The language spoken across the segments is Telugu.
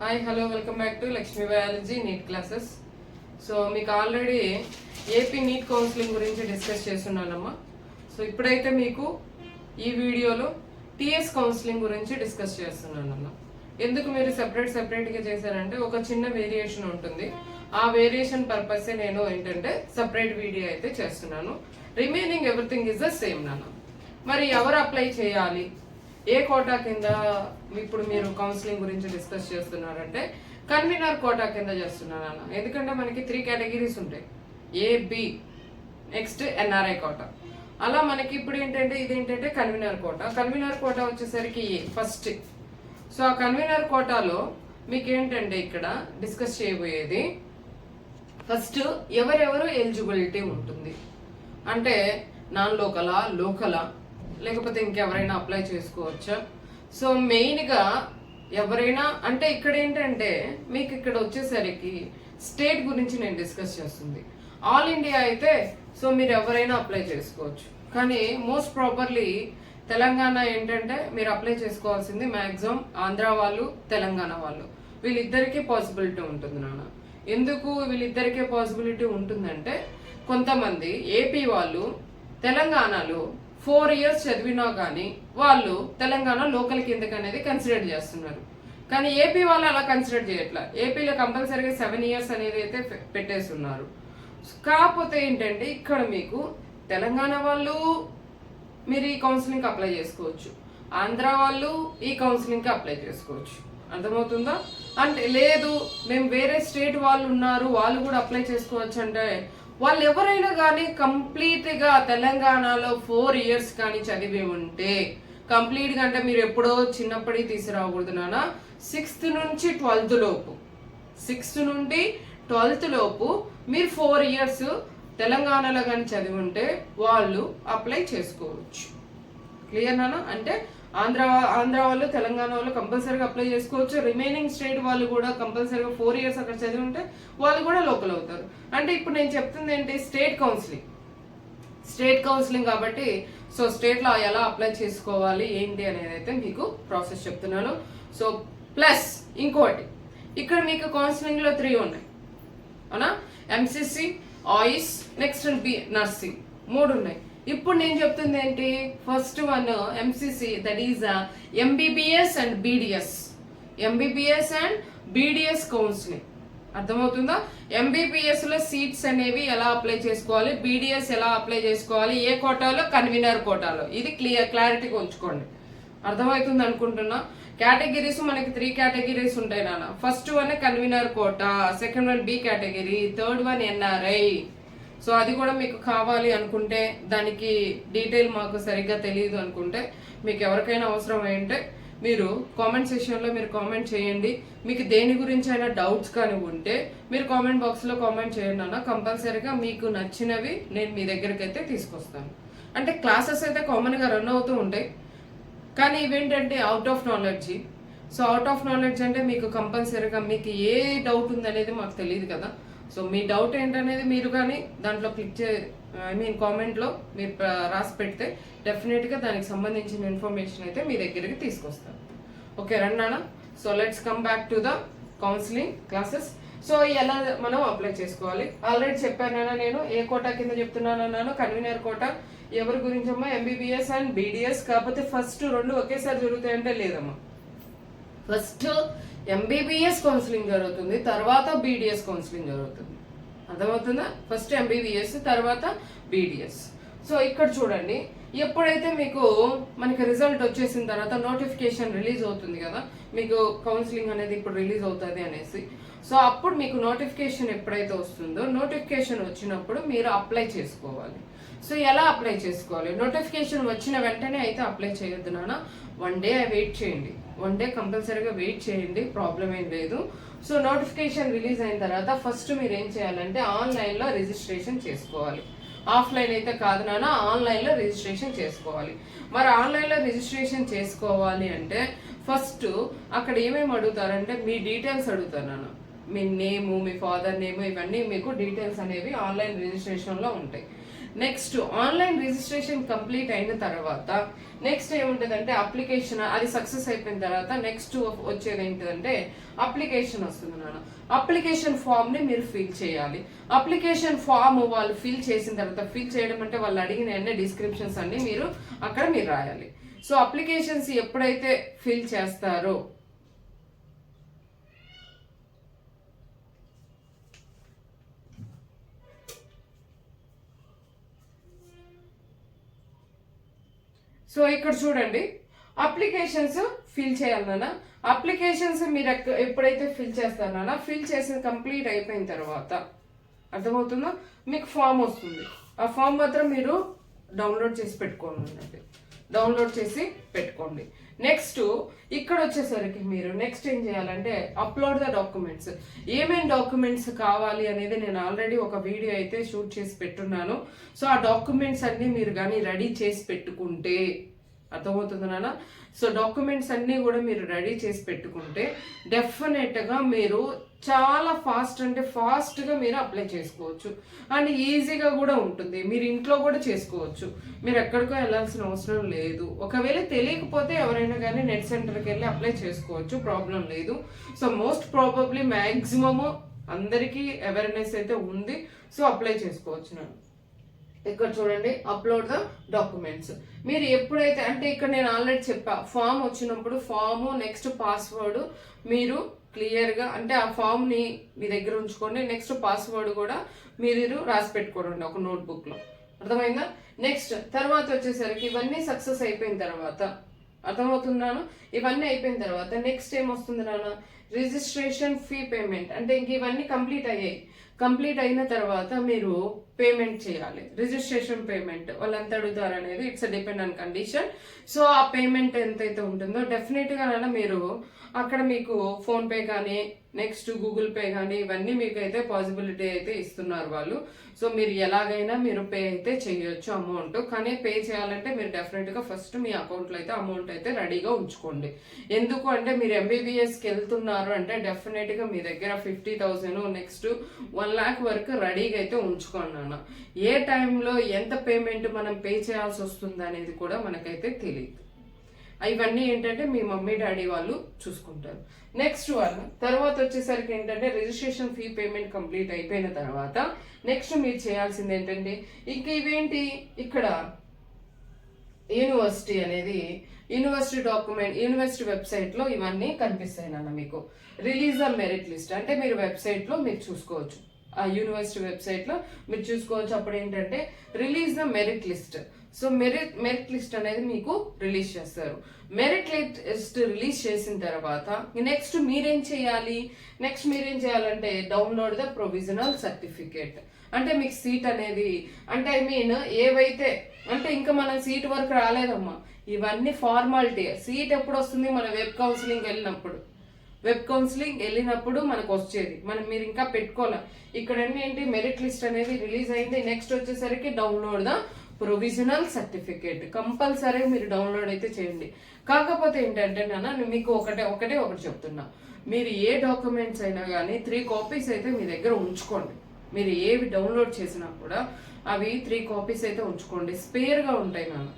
Hi hello welcome back to Lakshmi biology NEET classes. So మీకు ఆల్రెడీ ఏపీ నీట్ కౌన్సిలింగ్ గురించి డిస్కస్ చేస్తున్నానమ్మా. సో ఇప్పుడైతే మీకు ఈ వీడియోలో టీఎస్ కౌన్సిలింగ్ గురించి డిస్కస్ చేస్తున్నానమ్మా. ఎందుకు మీరు సెపరేట్గా చేశారంటే ఒక చిన్న వేరియేషన్ ఉంటుంది. ఆ వేరియేషన్ పర్పస్ నేను ఏంటంటే సెపరేట్ వీడియో అయితే చేస్తున్నాను. Remaining everything is the same నాన్న. మరి ఎవరు అప్లై చేయాలి, ఏ కోటా కింద ఇప్పుడు మీరు కౌన్సిలింగ్ గురించి డిస్కస్ చేస్తున్నారంటే కన్వీనర్ కోటా కింద చేస్తున్నాను అన్న. ఎందుకంటే మనకి 3 కేటగిరీస్ ఉంటాయి, ఏబి నెక్స్ట్ ఎన్ఆర్ఐ కోటా. అలా మనకి ఇప్పుడు ఏంటంటే ఇదేంటంటే కన్వీనర్ కోటా. కన్వీనర్ కోటా వచ్చేసరికి ఫస్ట్. సో ఆ కన్వీనర్ కోటాలో మీకు ఏంటంటే ఇక్కడ డిస్కస్ చేయబోయేది ఫస్ట్ ఎవరెవరు ఎలిజిబిలిటీ ఉంటుంది అంటే నాన్ లోకలా, లోకలా, లేకపోతే ఇంకెవరైనా అప్లై చేసుకోవచ్చా. సో మెయిన్గా ఎవరైనా అంటే ఇక్కడ ఏంటంటే మీకు ఇక్కడ వచ్చేసరికి స్టేట్ గురించి నేను డిస్కస్ చేస్తుంది. ఆల్ ఇండియా అయితే సో మీరు ఎవరైనా అప్లై చేసుకోవచ్చు. కానీ మోస్ట్ ప్రాపర్లీ తెలంగాణ ఏంటంటే మీరు అప్లై చేసుకోవాల్సింది మ్యాక్సిమం ఆంధ్ర వాళ్ళు, తెలంగాణ వాళ్ళు, వీళ్ళిద్దరికీ పాసిబిలిటీ ఉంటుంది నాన్న. ఎందుకు వీళ్ళిద్దరికీ పాసిబిలిటీ ఉంటుందంటే కొంతమంది ఏపీ వాళ్ళు తెలంగాణలో 4 years చదివినా కానీ వాళ్ళు తెలంగాణ లోకల్ కిందకి అనేది కన్సిడర్ చేస్తున్నారు. కానీ ఏపీ వాళ్ళు అలా కన్సిడర్ చేయట్లా. ఏపీలో కంపల్సరీగా 7 years అనేది అయితే పెట్టేస్తున్నారు. కాకపోతే ఏంటంటే ఇక్కడ మీకు తెలంగాణ వాళ్ళు మీరు ఈ కౌన్సిలింగ్కి అప్లై చేసుకోవచ్చు, ఆంధ్ర వాళ్ళు ఈ కౌన్సిలింగ్కి అప్లై చేసుకోవచ్చు. అర్థమవుతుందా? అంటే లేదు మేము వేరే స్టేట్ వాళ్ళు ఉన్నారు వాళ్ళు కూడా అప్లై చేసుకోవచ్చు అంటే వాళ్ళు ఎవరైనా కానీ కంప్లీట్గా తెలంగాణలో 4 years కానీ చదివి ఉంటే కంప్లీట్గా అంటే మీరు ఎప్పుడో చిన్నప్పటికి తీసుకురాకూడదు నాన్న. 6th నుంచి 12th లోపు, 6th నుండి 12th లోపు మీరు 4 years తెలంగాణలో కానీ చదివి ఉంటే వాళ్ళు అప్లై చేసుకోవచ్చు. క్లియర్ నాన్న? అంటే ఆంధ్ర వాళ్ళు, తెలంగాణ వాళ్ళు కంపల్సరీగా అప్లై చేసుకోవచ్చు. రిమైనింగ్ స్టేట్ వాళ్ళు కూడా కంపల్సరీగా 4 years అక్కడ చదివి ఉంటే వాళ్ళు కూడా లోకల్ అవుతారు. అంటే ఇప్పుడు నేను చెప్తుంది ఏంటి, స్టేట్ కౌన్సిలింగ్ కాబట్టి సో స్టేట్లో ఎలా అప్లై చేసుకోవాలి ఏంటి అనేది అయితే మీకు ప్రాసెస్ చెప్తున్నాను. సో ప్లస్ ఇంకోటి ఇక్కడ మీకు కౌన్సిలింగ్ లో 3 ఉన్నాయి అవునా, ఎంసీసీ, ఆయిస్, నెక్స్ట్ నర్సింగ్ 3 ఉన్నాయి. ఇప్పుడు నేను చెప్తుంది ఏంటి, first one MCC, that is MBBS and BDS counselling. అర్థమవుతుందా? ఎంబీబీఎస్ లో సీట్స్ అనేవి ఎలా అప్లై చేసుకోవాలి, బీడిఎస్ ఎలా అప్లై చేసుకోవాలి, ఏ కోటాలో, కన్వీనర్ కోటాలో. ఇది క్లారిటీగా ఉంచుకోండి. అర్థమవుతుంది అనుకుంటున్నా. కేటగిరీస్ మనకి 3 categories ఉంటాయి నాన్న. First one convenor quota, second one B category, third one NRI. So అది కూడా మీకు కావాలి అనుకుంటే, దానికి డీటెయిల్ మాకు సరిగ్గా తెలియదు అనుకుంటే, మీకు ఎవరికైనా అవసరం ఏంటంటే మీరు కామెంట్ సెక్షన్లో మీరు కామెంట్ చేయండి. మీకు దేని గురించి అయినా డౌట్స్ కానీ ఉంటే మీరు కామెంట్ బాక్స్లో కామెంట్ చేయండి అన్న. కంపల్సరీగా మీకు నచ్చినవి నేను మీ దగ్గరికి అయితే తీసుకొస్తాను. అంటే క్లాసెస్ అయితే కామన్గా రన్ అవుతూ ఉంటాయి, కానీ ఇవేంటంటే out of knowledge. So out of knowledge అంటే మీకు కంపల్సరీగా మీకు ఏ డౌట్ ఉందనేది మాకు తెలియదు కదా. సో మీ డౌట్ ఏంటనేది మీరు కానీ దాంట్లో కామెంట్లో మీరు రాసి పెడితే డెఫినెట్గా దానికి సంబంధించిన ఇన్ఫర్మేషన్ అయితే మీ దగ్గరికి తీసుకొస్తాను. ఓకే రన్నానా? So let's come back to the counselling classes. So ఎలా మనం అప్లై చేసుకోవాలి ఆల్రెడీ చెప్పానన్నా. నేను ఏ కోటా కింద చెప్తున్నానన్నాను, కన్వీనర్ కోటా. ఎవరి గురించమ్మా? MBBS and BDS. కాకపోతే ఫస్ట్ 2 ఒకేసారి జరుగుతాయంటే లేదమ్మా. ఫస్ట్ ఎంబీబీఎస్ కౌన్సిలింగ్ జరుగుతుంది, తర్వాత బీడిఎస్ కౌన్సిలింగ్ జరుగుతుంది. అర్థమవుతుందా? ఫస్ట్ ఎంబీబీఎస్, తర్వాత బీడిఎస్. సో ఇక్కడ చూడండి, ఎప్పుడైతే మీకు మనకి రిజల్ట్ వచ్చేసిన తర్వాత నోటిఫికేషన్ రిలీజ్ అవుతుంది కదా, మీకు కౌన్సిలింగ్ అనేది ఇప్పుడు రిలీజ్ అవుతుంది అనేసి. సో అప్పుడు మీకు నోటిఫికేషన్ ఎప్పుడైతే వస్తుందో, నోటిఫికేషన్ వచ్చినప్పుడు మీరు అప్లై చేసుకోవాలి. సో ఎలా అప్లై చేసుకోవాలి? నోటిఫికేషన్ వచ్చిన వెంటనే అయితే అప్లై చేయొద్దు నాన్న. 1 day వెయిట్ చేయండి, 1 day కంపల్సరీగా వెయిట్ చేయండి, ప్రాబ్లం ఏం లేదు. సో నోటిఫికేషన్ రిలీజ్ అయిన తర్వాత ఫస్ట్ మీరు ఏం చేయాలంటే ఆన్లైన్లో రిజిస్ట్రేషన్ చేసుకోవాలి. ఆఫ్లైన్ అయితే కాదు నాన్న, ఆన్లైన్లో రిజిస్ట్రేషన్ చేసుకోవాలి. మరి ఆన్లైన్లో రిజిస్ట్రేషన్ చేసుకోవాలి అంటే ఫస్ట్ అక్కడ ఏమేమి అడుగుతారంటే మీ డీటెయిల్స్ అడుగుతారు నాన్న. మీ నేము, మీ ఫాదర్ నేము, ఇవన్నీ మీకు డీటెయిల్స్ అనేవి ఆన్లైన్ రిజిస్ట్రేషన్లో ఉంటాయి. నెక్స్ట్ ఆన్లైన్ రిజిస్ట్రేషన్ కంప్లీట్ అయిన తర్వాత నెక్స్ట్ ఏముంటుందంటే అప్లికేషన్, అది సక్సెస్ అయిపోయిన తర్వాత నెక్స్ట్ వచ్చేది ఏంటిదంటే అప్లికేషన్ వస్తుంది నాన్న. అప్లికేషన్ ఫామ్ ని మీరు ఫిల్ చేయాలి. అప్లికేషన్ ఫామ్ వాళ్ళు ఫిల్ చేసిన తర్వాత, ఫిల్ చేయడం అంటే వాళ్ళు అడిగిన అన్ని డిస్క్రిప్షన్స్ అన్ని మీరు అక్కడ మీరు రాయాలి. సో అప్లికేషన్స్ ఎప్పుడైతే ఫిల్ చేస్తారో సో ఇక్కడ చూడండి, అప్లికేషన్స్ ఫిల్ చేయాలన్నా, అప్లికేషన్స్ మీరు ఎప్పుడైతే ఫిల్ చేస్తారన్నా, ఫిల్ చేసిన కంప్లీట్ అయిపోయిన తర్వాత అర్థమవుతుందో మీకు ఫామ్ వస్తుంది. ఆ ఫామ్ మాత్రం మీరు డౌన్లోడ్ చేసి పెట్టుకోండి, డౌన్లోడ్ చేసి పెట్టుకోండి. నెక్స్ట్ ఇక్కడ వచ్చేసరికి మీరు నెక్స్ట్ ఏం చేయాలంటే అప్లోడ్ ద డాక్యుమెంట్స్. ఏమేమి డాక్యుమెంట్స్ కావాలి అనేది నేను ఆల్రెడీ ఒక వీడియో అయితే షూట్ చేసి పెట్టున్నాను. సో ఆ డాక్యుమెంట్స్ అన్ని మీరు కానీ రెడీ చేసి పెట్టుకుంటే అర్థమవుతుంది నాన్న. సో డాక్యుమెంట్స్ అన్నీ కూడా మీరు రెడీ చేసి పెట్టుకుంటే డెఫినెట్గా మీరు చాలా ఫాస్ట్ అంటే ఫాస్ట్గా మీరు అప్లై చేసుకోవచ్చు అండ్ ఈజీగా కూడా ఉంటుంది. మీరు ఇంట్లో కూడా చేసుకోవచ్చు, మీరు ఎక్కడికో వెళ్ళాల్సిన అవసరం లేదు. ఒకవేళ తెలియకపోతే ఎవరైనా కానీ నెట్ సెంటర్కి వెళ్ళి అప్లై చేసుకోవచ్చు, ప్రాబ్లం లేదు. సో మోస్ట్ ప్రాబబ్లీ మ్యాక్సిమము అందరికీ అవేర్నెస్ అయితే ఉంది. సో అప్లై చేసుకోవచ్చు నేను. ఇక్కడ చూడండి, అప్లోడ్ ద డాక్యుమెంట్స్. మీరు ఎప్పుడైతే అంటే ఇక్కడ నేను ఆల్రెడీ చెప్పా, ఫామ్ వచ్చినప్పుడు ఫామ్ నెక్స్ట్ పాస్వర్డ్ మీరు క్లియర్గా అంటే ఆ ఫామ్ ని మీ దగ్గర ఉంచుకోండి. నెక్స్ట్ పాస్వర్డ్ కూడా మీరు రాసి పెట్టుకోండి ఒక నోట్బుక్ లో, అర్థమైందా? నెక్స్ట్ తర్వాత వచ్చేసరికి ఇవన్నీ సక్సెస్ అయిపోయిన తర్వాత అర్థమవుతున్నాను, ఇవన్నీ అయిపోయిన తర్వాత నెక్స్ట్ ఏమొస్తుంది నాన్న, రిజిస్ట్రేషన్ ఫీ పేమెంట్. అంటే ఇంక ఇవన్నీ కంప్లీట్ అయ్యాయి. కంప్లీట్ అయిన తర్వాత మీరు పేమెంట్ చేయాలి. రిజిస్ట్రేషన్ పేమెంట్ వాళ్ళు ఎంత అడుగుతారు అనేది it's depend on condition. So ఆ పేమెంట్ ఎంతైతే ఉంటుందో డెఫినెట్ గా మీరు అక్కడ మీకు ఫోన్ పే కానీ నెక్స్ట్ గూగుల్ పే కానీ ఇవన్నీ మీకు అయితే పాసిబిలిటీ అయితే ఇస్తున్నారు వాళ్ళు. సో మీరు ఎలాగైనా మీరు పే అయితే చేయొచ్చు అమౌంట్. కానీ పే చేయాలంటే మీరు డెఫినెట్ గా ఫస్ట్ మీ అకౌంట్ లో అయితే అమౌంట్ అయితే రెడీగా ఉంచుకోండి. ఎందుకు అంటే మీరు MBBS కి వెళ్తున్నారు అంటే డెఫినెట్ గా మీ దగ్గర 50,000 నెక్స్ట్ 1 lakh వరకు రెడీగా అయితే ఉంచుకోండి అన్న. ఏ టైంలో ఎంత పేమెంట్ మనం పే చేయాల్సి వస్తుంది అనేది కూడా మనకైతే తెలియదు. ఇవన్నీ ఏంటంటే మీ మమ్మీ డాడీ వాళ్ళు చూసుకుంటారు. నెక్స్ట్ తర్వాత వచ్చేసరికి ఏంటంటే రిజిస్ట్రేషన్ ఫీ పేమెంట్ కంప్లీట్ అయిపోయిన తర్వాత నెక్స్ట్ మీరు చేయాల్సింది ఏంటంటే ఇంక ఇవేంటి, ఇక్కడ యూనివర్సిటీ అనేది యూనివర్సిటీ డాక్యుమెంట్, యూనివర్సిటీ వెబ్సైట్ లో ఇవన్నీ కనిపిస్తాయి నాన్న మీకు. రిలీజ్ ద మెరిట్ లిస్ట్ అంటే మీరు వెబ్సైట్ లో మీరు చూసుకోవచ్చు, ఆ యూనివర్సిటీ వెబ్సైట్ లో మీరు చూసుకోవచ్చు. అప్పుడు ఏంటంటే release the merit list. So merit list అనేది మీకు రిలీజ్ చేస్తారు. మెరిట్ లిస్ట్ రిలీజ్ చేసిన తర్వాత నెక్స్ట్ మీరేం చేయాలంటే డౌన్లోడ్ ద ప్రొవిజనల్ సర్టిఫికేట్. అంటే మీకు సీట్ అనేది అంటే ఐ మీన్ ఏవైతే అంటే ఇంకా మనం సీట్ వరకు రాలేదమ్మా, ఇవన్నీ ఫార్మాలిటీ. సీట్ ఎప్పుడు వస్తుంది, మన వెబ్ కౌన్సిలింగ్ వెళ్ళినప్పుడు మనకు వచ్చేది, మీరు ఇంకా పెట్టుకోవాలి. ఇక్కడ ఏంటి మెరిట్ లిస్ట్ అనేది రిలీజ్ అయింది. నెక్స్ట్ వచ్చేసరికి download the provisional certificate compulsory మీరు డౌన్లోడ్ అయితే చేయండి. కాకపోతే ఏంటంటే నాన్న మీకు ఒకటి చెప్తున్నా, మీరు ఏ డాక్యుమెంట్స్ అయినా కానీ 3 కాపీస్ అయితే మీ దగ్గర ఉంచుకోండి. మీరు ఏవి డౌన్లోడ్ చేసినా కూడా అవి 3 కాపీస్ అయితే ఉంచుకోండి. స్పేర్గా ఉంటాయి నాన్న,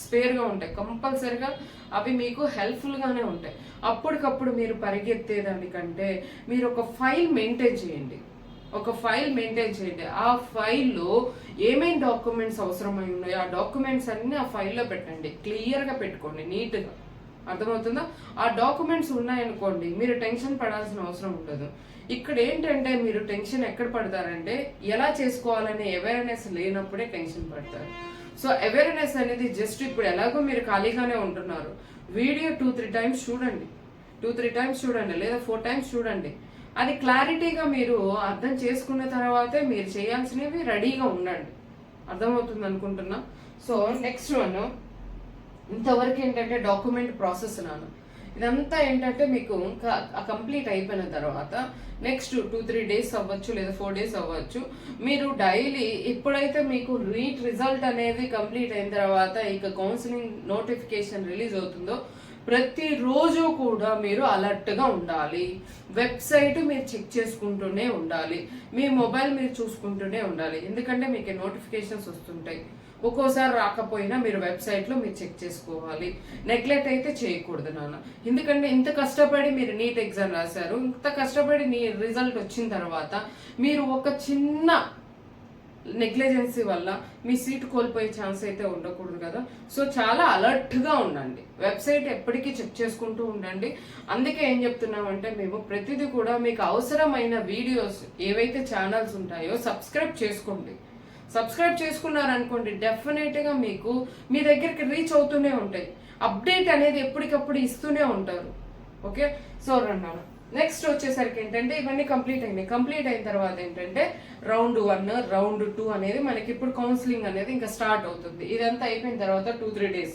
స్పేర్గా ఉంటాయి కంపల్సరీగా. అవి మీకు హెల్ప్ఫుల్ గానే ఉంటాయి. అప్పటికప్పుడు మీరు పరిగెత్తేదానికంటే మీరు ఒక ఫైల్ మెయింటైన్ చేయండి. ఆ ఫైల్లో ఏమేమి డాక్యుమెంట్స్ అవసరమై ఉన్నాయో ఆ డాక్యుమెంట్స్ అన్ని ఆ ఫైల్లో పెట్టండి. క్లియర్గా పెట్టుకోండి, నీట్గా. అర్థమవుతుందా? ఆ డాక్యుమెంట్స్ ఉన్నాయనుకోండి మీరు టెన్షన్ పడాల్సిన అవసరం ఉండదు. ఇక్కడ ఏంటంటే మీరు టెన్షన్ ఎక్కడ పడతారంటే ఎలా చేసుకోవాలనే అవేర్నెస్ లేనప్పుడే టెన్షన్ పడతారు. సో అవేర్నెస్ అనేది జస్ట్ ఇప్పుడు ఎలాగో మీరు ఖాళీగానే ఉంటున్నారు, వీడియో 2-3 టైమ్స్ చూడండి, 2-3 టైమ్స్ చూడండి లేదా 4 టైమ్స్ చూడండి. అది క్లారిటీగా మీరు అర్థం చేసుకున్న తర్వాతే మీరు చేయాల్సినవి రెడీగా ఉండండి. అర్థమవుతుంది అనుకుంటున్నా. సో నెక్స్ట్ ఇంతవరకు ఏంటంటే డాక్యుమెంట్ ప్రాసెస్ నాన్న. ఇదంతా ఏంటంటే మీకు కంప్లీట్ అయిపోయిన తర్వాత నెక్స్ట్ 2-3 డేస్ అవ్వచ్చు లేదా 4 డేస్ అవ్వచ్చు, మీరు డైలీ ఎప్పుడైతే మీకు రిజల్ట్ అనేది కంప్లీట్ అయిన తర్వాత ఇక కౌన్సిలింగ్ నోటిఫికేషన్ రిలీజ్ అవుతుందో ప్రతిరోజు కూడా మీరు అలర్ట్గా ఉండాలి. వెబ్సైట్ మీరు చెక్ చేసుకుంటూనే ఉండాలి. మీ మొబైల్ మీరు చూసుకుంటూనే ఉండాలి. ఎందుకంటే మీకు నోటిఫికేషన్స్ వస్తుంటాయి. ఒక్కోసారి రాకపోయినా మీరు వెబ్సైట్లో మీరు చెక్ చేసుకోవాలి. నెగ్లెక్ట్ అయితే చేయకూడదు నాన్న. ఎందుకంటే ఇంత కష్టపడి మీరు నీట్ ఎగ్జామ్ రాశారు, ఇంత కష్టపడి నీ రిజల్ట్ వచ్చిన తర్వాత మీరు ఒక చిన్న నెగ్లిజెన్సీ వల్ల మీ సీట్ కోల్పోయే ఛాన్స్ అయితే ఉండకూడదు కదా. సో చాలా అలర్ట్గా ఉండండి. వెబ్సైట్ ఎప్పటికీ చెక్ చేసుకుంటూ ఉండండి. అందుకే ఏం చెప్తున్నామంటే మేము ప్రతిదీ కూడా మీకు అవసరమైన వీడియోస్ ఏవైతే ఛానల్స్ ఉంటాయో సబ్స్క్రైబ్ చేసుకోండి. సబ్స్క్రైబ్ చేసుకున్నారనుకోండి డెఫినెట్గా మీకు మీ దగ్గరికి రీచ్ అవుతూనే ఉంటాయి. అప్డేట్ అనేది ఎప్పటికప్పుడు ఇస్తూనే ఉంటారు. ఓకే, సో రండి. నెక్స్ట్ వచ్చేసరికి ఏంటంటే ఇవన్నీ కంప్లీట్ అయినాయి. కంప్లీట్ అయిన తర్వాత ఏంటంటే రౌండ్ 1 రౌండ్ 2 అనేది మనకి ఇప్పుడు కౌన్సిలింగ్ అనేది ఇంకా స్టార్ట్ అవుతుంది. ఇదంతా అయిపోయిన తర్వాత 2-3 days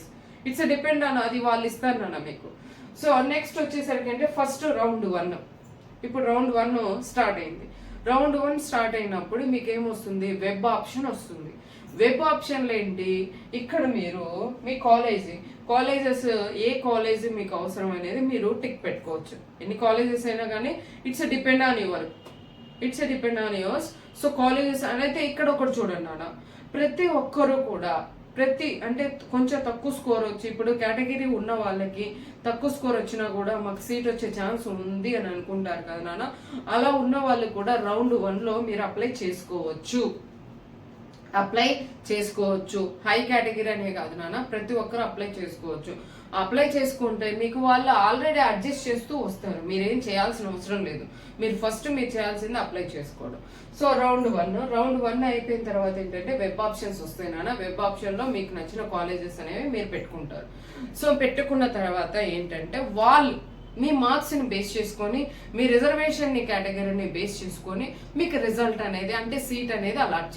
ఇట్స్ డిపెండ్ ఆన్ అది వాళ్ళు ఇస్తారన్న మీకు. సో నెక్స్ట్ వచ్చేసరికి అంటే ఫస్ట్ రౌండ్ 1. ఇప్పుడు రౌండ్ 1 స్టార్ట్ అయింది. రౌండ్ 1 స్టార్ట్ అయినప్పుడు మీకు ఏమొస్తుంది, వెబ్ ఆప్షన్ వస్తుంది. వెబ్ ఆప్షన్లో ఏంటి, ఇక్కడ మీరు మీ కాలేజెస్ ఏ కాలేజ్ మీకు అవసరం అనేది మీరు టిక్ పెట్టుకోవచ్చు. ఎన్ని కాలేజెస్ అయినా కానీ it's depend on yours. So colleges అయితే ఇక్కడ ఒకటి చూడండి అన్న, ప్రతి ఒక్కరు కూడా అంటే కొంచెం తక్కువ స్కోర్ వచ్చి ఇప్పుడు కేటగిరీ ఉన్న వాళ్ళకి తక్కువ స్కోర్ వచ్చినా కూడా మాకు సీట్ వచ్చే ఛాన్స్ ఉంది అని అనుకుంటారు కదా నాన్న. అలా ఉన్న వాళ్ళు కూడా రౌండ్ 1లో మీరు అప్లై చేసుకోవచ్చు. హై కేటగిరీ అనే కాదు నాన్న, ప్రతి ఒక్కరు అప్లై చేసుకోవచ్చు. అప్లై చేసుకుంటే మీకు వాళ్ళు ఆల్రెడీ అడ్జస్ట్ చేస్తూ వస్తారు. మీరేం చేయాల్సిన అవసరం లేదు. మీరు ఫస్ట్ మీరు చేయాల్సింది అప్లై చేసుకోవడం. సో రౌండ్ 1 అయిపోయిన తర్వాత ఏంటంటే వెబ్ ఆప్షన్స్ వస్తాయి నాన్న. వెబ్ ఆప్షన్లో మీకు నచ్చిన కాలేజెస్ అనేవి మీరు పెట్టుకుంటారు. సో పెట్టుకున్న తర్వాత ఏంటంటే వాళ్ళు మీ మార్క్స్ని బేస్ చేసుకొని మీ రిజర్వేషన్ని కేటగిరీని బేస్ చేసుకొని మీకు రిజల్ట్ అనేది అంటే సీట్ అనేది అలాట్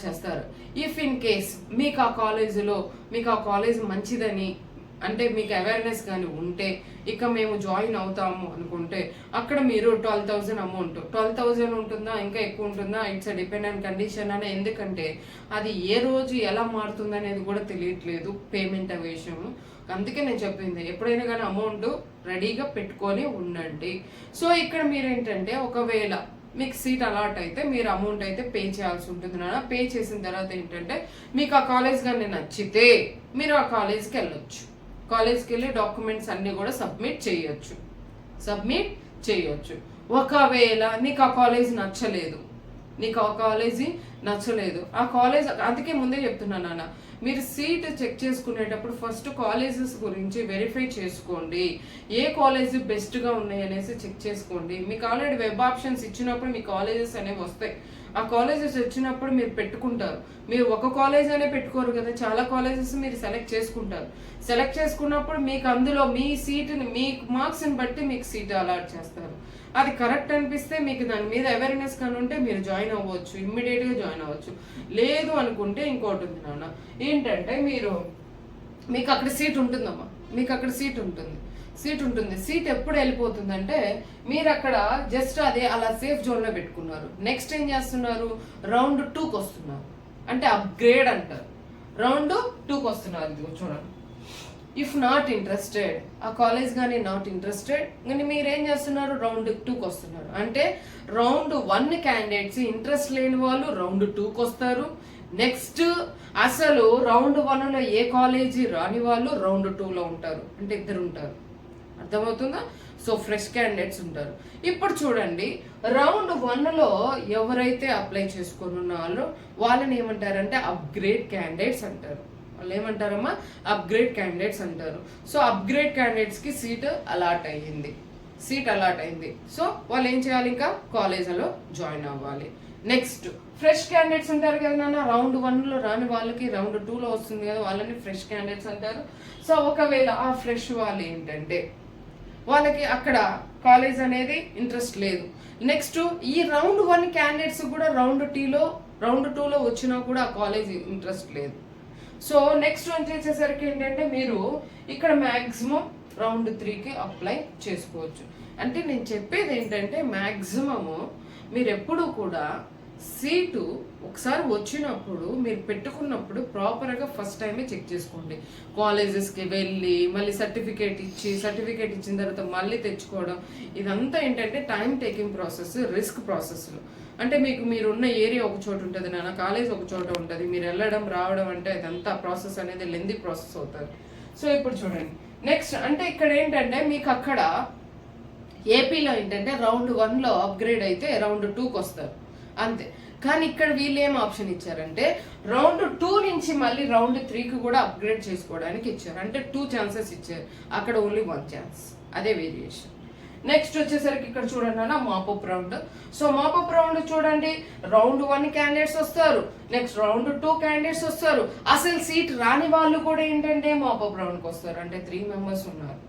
చేస్తారు. ఇఫ్ ఇన్ కేస్ మీకు ఆ కాలేజ్ మంచిదని అంటే మీకు అవేర్నెస్ కానీ ఉంటే ఇక మేము జాయిన్ అవుతాము అనుకుంటే అక్కడ మీరు 12,000 అమౌంట్ 12,000 ఉంటుందా ఇంకా ఎక్కువ ఉంటుందా, ఇట్స్ డిపెండెంట్ కండిషన్ అని. ఎందుకంటే అది ఏ రోజు ఎలా మారుతుంది అనేది కూడా తెలియట్లేదు పేమెంట్ విషయం. అందుకే నేను చెప్పింది ఎప్పుడైనా కానీ అమౌంట్ రెడీగా పెట్టుకొని ఉండండి. సో ఇక్కడ మీరేంటంటే ఒకవేళ మీకు సీట్ అలాట్ అయితే మీరు అమౌంట్ అయితే పే చేయాల్సి ఉంటుంది నాన్న. పే చేసిన తర్వాత ఏంటంటే మీకు ఆ కాలేజ్ కానీ నచ్చితే మీరు ఆ కాలేజ్కి వెళ్ళొచ్చు. కాలేజ్కి వెళ్ళి డాక్యుమెంట్స్ అన్నీ కూడా సబ్మిట్ చేయొచ్చు. ఒకవేళ నీకు ఆ కాలేజ్ నచ్చలేదు, ఆ కాలేజ్ అందుకే ముందే చెప్తున్నాను నాన్న, మీరు సీట్ చెక్ చేసుకునేటప్పుడు ఫస్ట్ కాలేజెస్ గురించి వెరిఫై చేసుకోండి. ఏ కాలేజ్ బెస్ట్గా ఉన్నాయి అనేసి చెక్ చేసుకోండి. మీకు ఆల్రెడీ వెబ్ ఆప్షన్స్ ఇచ్చినప్పుడు మీ కాలేజెస్ అనేవి వస్తాయి. ఆ కాలేజెస్ వచ్చినప్పుడు మీరు పెట్టుకుంటారు. మీరు ఒక కాలేజ్ అనే పెట్టుకోరు కదా, చాలా కాలేజెస్ మీరు సెలెక్ట్ చేసుకున్నప్పుడు మీకు అందులో మీ సీట్ని మీ మార్క్స్ని బట్టి మీకు సీట్ అలాట్ చేస్తారు. అది కరెక్ట్ అనిపిస్తే మీకు దాని మీద అవేర్నెస్ కానీ ఉంటే మీరు జాయిన్ అవ్వచ్చు, ఇమ్మీడియట్గా జాయిన్ అవ్వచ్చు. లేదు అనుకుంటే ఇంకోటి ఉంది నాన్న, ఏంటంటే మీకు అక్కడ సీట్ ఉంటుందమ్మా, సీట్ ఎప్పుడు వెళ్ళిపోతుందంటే మీరు అక్కడ జస్ట్ అదే అలా సేఫ్ జోన్లో పెట్టుకున్నారు. నెక్స్ట్ ఏం చేస్తున్నారు, రౌండ్ 2కి వస్తున్నారు. అంటే అప్గ్రేడ్ అంటారు. రౌండ్ 2కి వస్తున్నారు. ఇది చూడండి. ఇఫ్ నాట్ ఇంట్రెస్టెడ్, ఆ కాలేజ్ కానీ నాట్ ఇంట్రెస్టెడ్ కానీ మీరేం చేస్తున్నారు, రౌండ్ 2కి వస్తున్నారు. అంటే రౌండ్ 1 క్యాండిడేట్స్ ఇంట్రెస్ట్ లేని వాళ్ళు రౌండ్ 2కి వస్తారు. నెక్స్ట్ అసలు రౌండ్ 1లో ఏ కాలేజీ రాని వాళ్ళు రౌండ్ 2లో ఉంటారు. అంటే ఇద్దరు ఉంటారు. అర్థమవుతుందా? సో ఫ్రెష్ క్యాండిడేట్స్ ఉంటారు. ఇప్పుడు చూడండి, రౌండ్ 1లో ఎవరైతే అప్లై చేసుకొని ఉన్నారో వాళ్ళని ఏమంటారంటే అప్గ్రేడ్ క్యాండిడేట్స్ అంటారు. వాళ్ళు ఏమంటారమ్మా, అప్గ్రేడ్ క్యాండిడేట్స్ అంటారు. సో అప్గ్రేడ్ క్యాండిడేట్స్కి సీట్ అలాట్ అయ్యింది. సో వాళ్ళు ఏం చేయాలి, ఇంకా కాలేజీలో జాయిన్ అవ్వాలి. నెక్స్ట్ ఫ్రెష్ క్యాండిడేట్స్ ఉంటారు కదా నాన్న, రౌండ్ 1లో రాని వాళ్ళకి రౌండ్ 2లో వస్తుంది కదా, వాళ్ళని ఫ్రెష్ క్యాండిడేట్స్ అంటారు. సో ఒకవేళ ఆ ఫ్రెష్ వాళ్ళు ఏంటంటే వాళ్ళకి అక్కడ కాలేజ్ అనేది ఇంట్రెస్ట్ లేదు. నెక్స్ట్ ఈ రౌండ్ 1 క్యాండిడేట్స్ కూడా రౌండ్ 2లో వచ్చినా కూడా ఆ కాలేజ్ ఇంట్రెస్ట్ లేదు. సో నెక్స్ట్ వచ్చేసరికి ఏంటంటే మీరు ఇక్కడ మ్యాక్సిమం రౌండ్ 3కి అప్లై చేసుకోవచ్చు. అంటే నేను చెప్పేది ఏంటంటే మ్యాక్సిమము మీరు ఎప్పుడు కూడా సీటు ఒకసారి వచ్చినప్పుడు మీరు పెట్టుకున్నప్పుడు ప్రాపర్గా ఫస్ట్ టైమే చెక్ చేసుకోండి. కాలేజెస్కి వెళ్ళి మళ్ళీ సర్టిఫికేట్ ఇచ్చిన తర్వాత మళ్ళీ తెచ్చుకోవడం, ఇదంతా ఏంటంటే టైం టేకింగ్ ప్రాసెస్, రిస్క్ ప్రాసెస్లు. అంటే మీరున్న ఏరియా ఒక చోటు ఉంటుంది నాన్న, కాలేజ్ ఒక చోట ఉంటుంది, మీరు వెళ్ళడం రావడం అంటే ఇదంతా ప్రాసెస్ అనేది లెందీ ప్రాసెస్ అవుతుంది. సో ఇప్పుడు చూడండి నెక్స్ట్ అంటే ఇక్కడ ఏంటంటే మీకు అక్కడ ఏపీలో ఏంటంటే రౌండ్ 1లో అప్గ్రేడ్ అయితే రౌండ్ 2కి వస్తారు అంతే. కానీ ఇక్కడ వీళ్ళు ఏం ఆప్షన్ ఇచ్చారంటే రౌండ్ 2 నుంచి మళ్ళీ రౌండ్ 3కి కూడా అప్గ్రేడ్ చేసుకోవడానికి ఇచ్చారు. అంటే 2 ఛాన్సెస్ ఇచ్చారు, అక్కడ ఓన్లీ 1 ఛాన్స్, అదే వేరియేషన్. నెక్స్ట్ వచ్చేసరికి ఇక్కడ చూడండి అన్న mop up round. So mop up round చూడండి, రౌండ్ 1 క్యాండిడేట్స్ వస్తారు, నెక్స్ట్ రౌండ్ 2 క్యాండిడేట్స్ వస్తారు. అసలు సీట్ రాని వాళ్ళు కూడా ఏంటంటే మాపప్ రౌండ్కి వస్తారు. అంటే 3 మెంబర్స్ ఉన్నారు,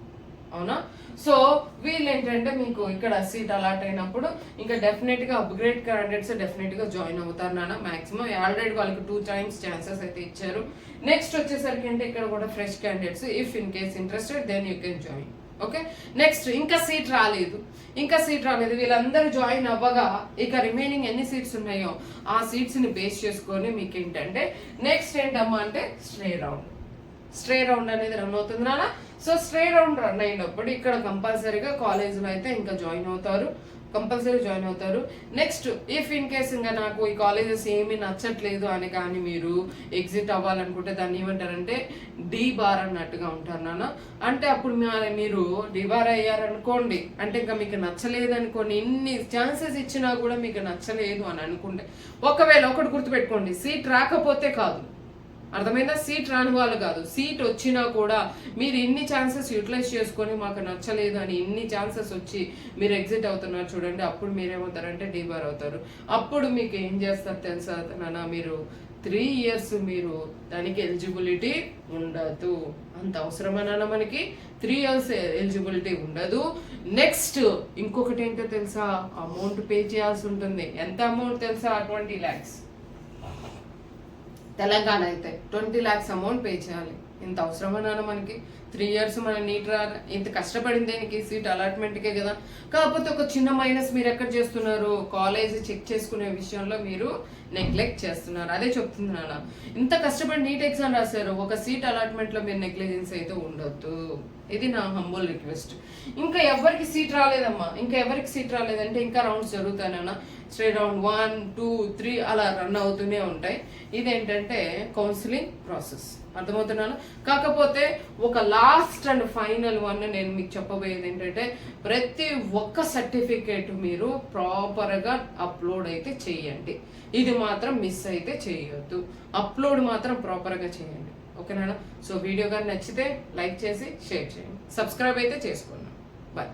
అవునా? సో వీళ్ళు ఏంటంటే మీకు ఇక్కడ సీట్ అలాట్ అయినప్పుడు ఇంకా డెఫినెట్గా అప్గ్రేడ్ క్యాండిడేట్స్ డెఫినెట్గా జాయిన్ అవుతారు నాన్న. మాక్సిమం ఆల్రెడీ వాళ్ళకి 2 టైమ్స్ ఛాన్సెస్ అయితే ఇచ్చారు. నెక్స్ట్ వచ్చేసరికి అంటే ఇక్కడ కూడా fresh candidates, if in case interested then you can join. Okay, next ఇంకా సీట్ రాలేదు, వీళ్ళందరూ జాయిన్ అవ్వగా ఇక రిమైనింగ్ ఎన్ని సీట్స్ ఉన్నాయో ఆ సీట్స్ని బేస్ చేసుకొని మీకు ఏంటంటే నెక్స్ట్ ఏంటమ్మా అంటే స్ట్రే రౌండ్ అనేది రన్ అవుతుంది నాన్న. సో స్ట్రే రౌండ్ రన్ అయినప్పుడు ఇక్కడ కంపల్సరీగా కాలేజ్లో అయితే ఇంకా కంపల్సరీ జాయిన్ అవుతారు. నెక్స్ట్ ఇఫ్ ఇన్ కేస్ ఇంకా నాకు ఈ కాలేజెస్ ఏమీ నచ్చట్లేదు అని కానీ మీరు ఎగ్జిట్ అవ్వాలనుకుంటే దాన్ని ఏమంటారంటే డీ బార్ అన్నట్టుగా ఉంటారు నాన్న. అంటే అప్పుడు మీరు డీ బార్ అయ్యారనుకోండి, అంటే ఇంకా మీకు నచ్చలేదు అనుకోండి, ఇన్ని ఛాన్సెస్ ఇచ్చినా కూడా మీకు నచ్చలేదు అని అనుకుంటే, ఒకవేళ ఒకటి గుర్తుపెట్టుకోండి, సీట్ రాకపోతే కాదు, అర్థమైందా? సీట్ రాని వాళ్ళు కాదు, సీట్ వచ్చినా కూడా మీరు ఇన్ని ఛాన్సెస్ యూటిలైజ్ చేసుకొని మాకు నచ్చలేదు అని ఇన్ని ఛాన్సెస్ వచ్చి మీరు ఎగ్జిట్ అవుతున్నారు చూడండి, అప్పుడు మీరేమవుతారంటే డీబార్ అవుతారు. అప్పుడు మీకు ఏం చేస్తారు తెలుసా నాన్న, మీరు 3 years మీరు దానికి ఎలిజిబిలిటీ ఉండదు. అంత అవసరమా మనకి 3 years ఎలిజిబిలిటీ ఉండదు. నెక్స్ట్ ఇంకొకటి ఏంటో తెలుసా, అమౌంట్ పే చేయాల్సి ఉంటుంది. ఎంత అమౌంట్ తెలుసా? 20 lakhs. తెలంగాణ అయితే 20 lakhs అమౌంట్ పే చేయాలి. ఇంత అవసరమా నాన్న మనకి? 3 years మన నీట్ ఇంత కష్టపడింది దేనికి? సీట్ అలాట్మెంట్కే కదా. కాకపోతే ఒక చిన్న మైనస్ మీరు ఎక్కడ చేస్తున్నారు, కాలేజ్ చెక్ చేసుకునే విషయంలో మీరు నెగ్లెక్ట్ చేస్తున్నారు. అదే చెప్తుంది నాన్న, ఇంత కష్టపడి నీట్ ఎగ్జామ్ రాశారు, ఒక సీట్ అలాట్మెంట్లో మీరు నెగ్లిజెన్స్ అయితే ఉండొద్దు. ఇది నా హంబుల్ రిక్వెస్ట్. ఇంకా ఎవరికి సీట్ రాలేదమ్మా, రాలేదంటే ఇంకా రౌండ్స్ జరుగుతానన్నా. స్ట్రే రౌండ్ 1, 2, 3 అలా రన్ అవుతూనే ఉంటాయి. ఇదేంటంటే కౌన్సిలింగ్ ప్రాసెస్, అర్థమవుతున్నాను. కాకపోతే ఒక లాస్ట్ అండ్ ఫైనల్ వన్ నేను మీకు చెప్పబోయేది ఏంటంటే ప్రతి ఒక్క సర్టిఫికేట్ మీరు ప్రాపర్గా అప్లోడ్ అయితే చేయండి. ఇది మాత్రం మిస్ అయితే చేయొద్దు, అప్లోడ్ మాత్రం ప్రాపర్గా చేయండి. ఓకేనా? సో వీడియో కానీ నచ్చితే లైక్ చేసి షేర్ చేయండి, సబ్స్క్రైబ్ అయితే చేసుకోండి. బాయ్.